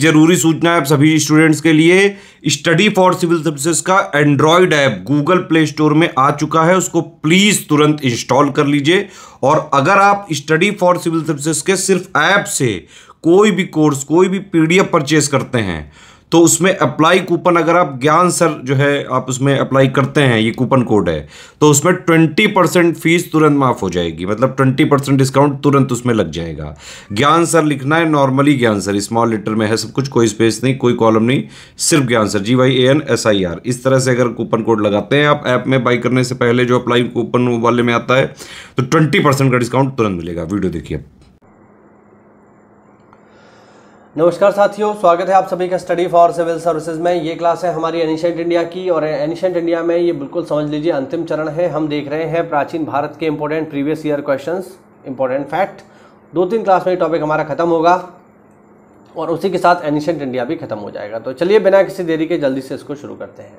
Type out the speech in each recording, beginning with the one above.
जरूरी सूचना है आप सभी स्टूडेंट्स के लिए, स्टडी फॉर सिविल सर्विसेज का Android app Google play store में आ चुका है, उसको प्लीज तुरंत इंस्टॉल कर लीजिए। और अगर आप स्टडी फॉर सिविल सर्विसेज के सिर्फ ऐप से कोई भी कोर्स, कोई भी पीडीएफ परचेज करते हैं तो उसमें अप्लाई कूपन, अगर आप ज्ञान सर जो है आप उसमें अप्लाई करते हैं, ये कूपन कोड है, तो उसमें 20% फीस तुरंत माफ हो जाएगी, मतलब 20% डिस्काउंट तुरंत उसमें लग जाएगा। ज्ञान सर लिखना है, नॉर्मली ज्ञान सर स्मॉल लेटर में है सब कुछ, कोई स्पेस नहीं, कोई कॉलम नहीं, सिर्फ ज्ञान सर GYANSIR। इस तरह से अगर कूपन कोड लगाते हैं आप ऐप में बाई करने से पहले, जो अप्लाई कूपन वाले में आता है, तो 20% का डिस्काउंट तुरंत मिलेगा। वीडियो देखिए। नमस्कार साथियों, स्वागत है आप सभी का स्टडी फॉर सिविल सर्विसेज में। ये क्लास है हमारी एनिशिएंट इंडिया की, और एनिशिएंट इंडिया में ये बिल्कुल समझ लीजिए अंतिम चरण है। हम देख रहे हैं प्राचीन भारत के important previous year questions, important fact. 2-3 class में ये टॉपिक हमारा खत्म होगा और उसी के साथ एनिशिएंट इंडिया भी खत्म हो जाएगा। तो चलिए बिना किसी देरी के जल्दी से इसको शुरू करते हैं।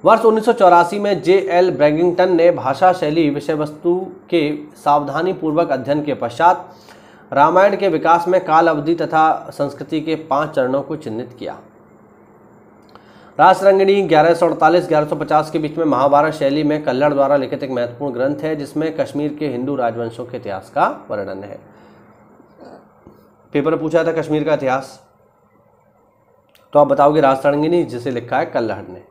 वर्ष 1984 में J.L. ब्रैगिंगटन ने भाषा शैली विषय वस्तु के सावधानी पूर्वक अध्ययन के पश्चात रामायण के विकास में काल अवधि तथा संस्कृति के 5 चरणों को चिन्हित किया। रासरंगिणी 1148-1150 के बीच में महाभारत शैली में कल्लड़ द्वारा लिखित एक महत्वपूर्ण ग्रंथ है, जिसमें कश्मीर के हिंदू राजवंशों के इतिहास का वर्णन है। पेपर में पूछा था कश्मीर का इतिहास, तो आप बताओगे रासरंगिणी, जिसे लिखा है कल्लड़ ने।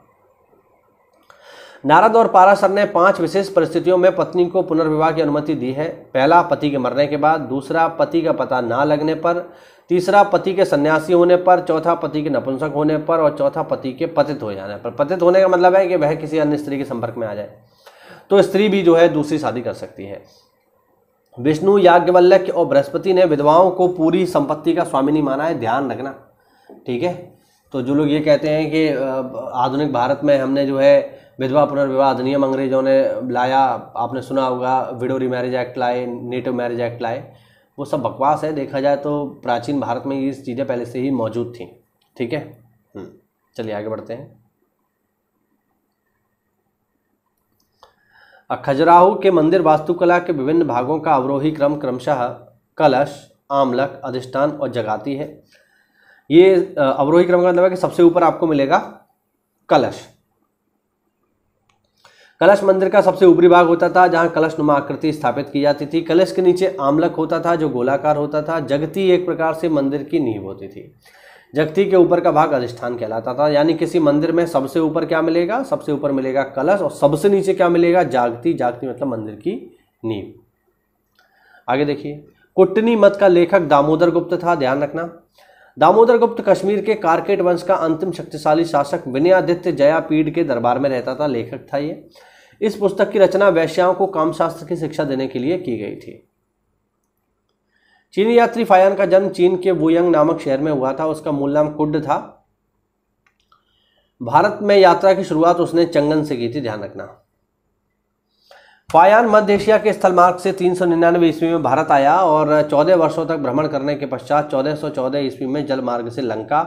नारद और पाराशर ने 5 विशेष परिस्थितियों में पत्नी को पुनर्विवाह की अनुमति दी है। पहला, पति के मरने के बाद। दूसरा, पति का पता ना लगने पर। तीसरा, पति के सन्यासी होने पर। चौथा, पति के नपुंसक होने पर। और चौथा, पति के पतित हो जाने पर। पतित होने का मतलब है कि वह किसी अन्य स्त्री के संपर्क में आ जाए, तो स्त्री भी जो है दूसरी शादी कर सकती है। विष्णु, याज्ञवल्क्य और बृहस्पति ने विधवाओं को पूरी संपत्ति का स्वामिनी माना है, ध्यान रखना, ठीक है। तो जो लोग ये कहते हैं कि आधुनिक भारत में हमने जो है विधवा पुनर्विवाह अधिनियम अंग्रेजों ने लाया, आपने सुना होगा विडो रीमैरिज एक्ट लाए, नेटिव मैरिज एक्ट लाए, वो सब बकवास है। देखा जाए तो प्राचीन भारत में ये चीज़ें पहले से ही मौजूद थी, ठीक है। चलिए आगे बढ़ते हैं। खजुराहो के मंदिर वास्तुकला के विभिन्न भागों का अवरोही क्रम क्रमशः कलश, आमलक, अधिष्ठान और जगाती है। ये अवरोही क्रम का मतलब है कि सबसे ऊपर आपको मिलेगा कलश। कलश मंदिर का सबसे ऊपरी भाग होता था, जहां कलश नुमा आकृति स्थापित की जाती थी। कलश के नीचे आमलक होता था, जो गोलाकार होता था। जगती एक प्रकार से मंदिर की नींव होती थी। जगती के ऊपर का भाग अधिष्ठान कहलाता था। यानी किसी मंदिर में सबसे ऊपर क्या मिलेगा? सबसे ऊपर मिलेगा कलश, और सबसे नीचे क्या मिलेगा? जागती। जागती मतलब मंदिर की नींव। आगे देखिए, कुट्टनी मत का लेखक दामोदर गुप्त था, ध्यान रखना। दामोदर गुप्त कश्मीर के कारकेट वंश का अंतिम शक्तिशाली शासक विनयादित्य जयापीड़ के दरबार में रहता था, लेखक था ये। इस पुस्तक की रचना वैश्याओं को कामशास्त्र की शिक्षा देने के लिए की गई थी। चीनी यात्री फायान का जन्म चीन के वुयंग नामक शहर में हुआ था। उसका मूल नाम कुड था। भारत में यात्रा की शुरुआत उसने चंगन से की थी, ध्यान रखना। फायान मध्य एशिया के स्थल मार्ग से 399 ईस्वी में भारत आया और 14 वर्षों तक भ्रमण करने के पश्चात 1414 ईस्वी में जल मार्ग से लंका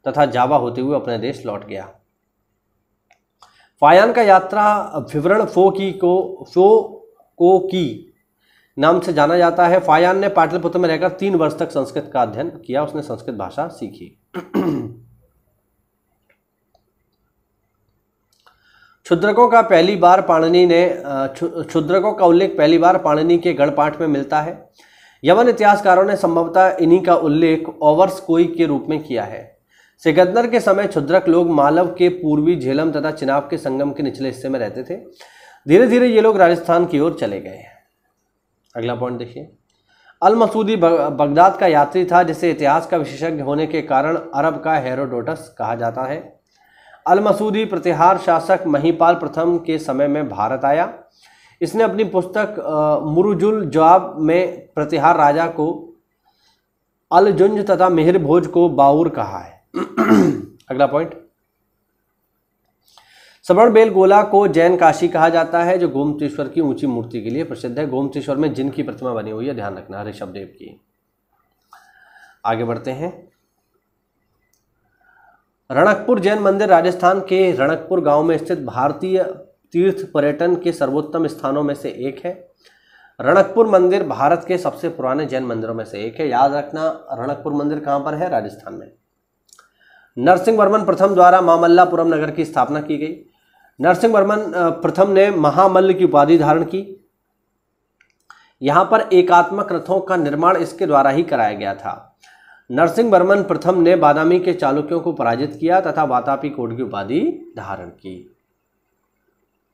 तथा जावा होते हुए अपने देश लौट गया। फायान का यात्रा विवरण फो की नाम से जाना जाता है। फायान ने पाटलिपुत्र में रहकर 3 वर्ष तक संस्कृत का अध्ययन किया। उसने संस्कृत भाषा सीखी। क्षुद्रकों का उल्लेख पहली बार पाणिनि के गणपाठ में मिलता है। यवन इतिहासकारों ने संभवतः इन्हीं का उल्लेख ओवर्सकोई के रूप में किया है। सिकंदर के समय क्षुद्रक लोग मालव के पूर्वी झेलम तथा चिनाब के संगम के निचले हिस्से में रहते थे। धीरे धीरे ये लोग राजस्थान की ओर चले गए। अगला पॉइंट देखिए, अल मसूदी बगदाद का यात्री था, जिसे इतिहास का विशेषज्ञ होने के कारण अरब का हेरोडोटस कहा जाता है। अल मसूदी प्रतिहार शासक महिपाल प्रथम के समय में भारत आया। इसने अपनी पुस्तक मुरुजुल जवाब में प्रतिहार राजा को अल जुंज तथा मिहिर भोज को बाउर कहा है। अगला पॉइंट, सवर्ण बेलगोला को जैन काशी कहा जाता है, जो गोमतेश्वर की ऊंची मूर्ति के लिए प्रसिद्ध है। गोमतेश्वर में जिन की प्रतिमा बनी हुई है, ध्यान रखना, ऋषभदेव की। आगे बढ़ते हैं। रणकपुर जैन मंदिर राजस्थान के रणकपुर गांव में स्थित भारतीय तीर्थ पर्यटन के सर्वोत्तम स्थानों में से एक है। रणकपुर मंदिर भारत के सबसे पुराने जैन मंदिरों में से एक है। याद रखना, रणकपुर मंदिर कहाँ पर है? राजस्थान में। नरसिंह वर्मन प्रथम द्वारा मामल्लापुरम नगर की स्थापना की गई। नरसिंह वर्मन प्रथम ने महामल्ल की उपाधि धारण की। यहां पर एकात्मक रथों का निर्माण इसके द्वारा ही कराया गया था। नरसिंह वर्मन प्रथम ने बादामी के चालुक्यों को पराजित किया तथा वातापी कोट की उपाधि धारण की।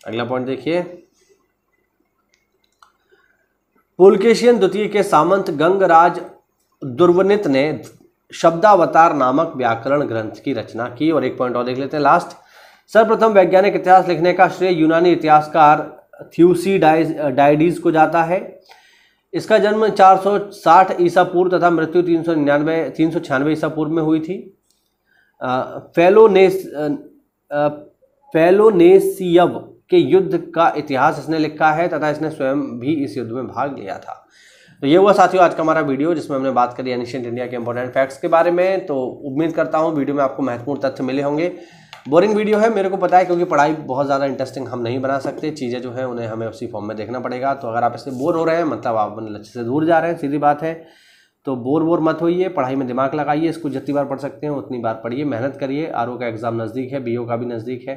अगला पॉइंट देखिए, पुलकेशियन द्वितीय के सामंत गंगराज दुर्वनित ने शब्दावतार नामक व्याकरण ग्रंथ की रचना की। और एक पॉइंट और देख लेते हैं लास्ट। सर्वप्रथम वैज्ञानिक इतिहास लिखने का श्रेय यूनानी इतिहासकार थ्यूसिडाइडिस को जाता है। इसका जन्म 460 ईसा पूर्व तथा मृत्यु 396 ईसा पूर्व में हुई थी। पेलोनेसियव के युद्ध का इतिहास इसने लिखा है तथा इसने स्वयं भी इस युद्ध में भाग लिया था। तो ये हुआ साथियों आज का हमारा वीडियो, जिसमें हमने बात करी एंशिएंट इंडिया के इंपॉर्टेंट फैक्ट्स के बारे में। तो उम्मीद करता हूँ वीडियो में आपको महत्वपूर्ण तथ्य मिले होंगे। बोरिंग वीडियो है, मेरे को पता है, क्योंकि पढ़ाई बहुत ज़्यादा इंटरेस्टिंग हम नहीं बना सकते। चीज़ें जो है उन्हें हमें उसी फॉर्म में देखना पड़ेगा। तो अगर आप इससे बोर हो रहे हैं, मतलब आप अपने लक्ष्य से दूर जा रहे हैं, सीधी बात है, तो बोर मत होइए, पढ़ाई में दिमाग लगाइए। इसको जितनी बार पढ़ सकते हैं उतनी बार पढ़िए, मेहनत करिए। आरओ का एग्जाम नज़दीक है, बीओ का भी नज़दीक है,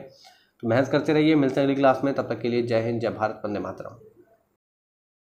तो मेहनत करते रहिए। मिलते हैं अगली क्लास में, तब तक के लिए जय हिंद, जय भारत, वंदे मातरम।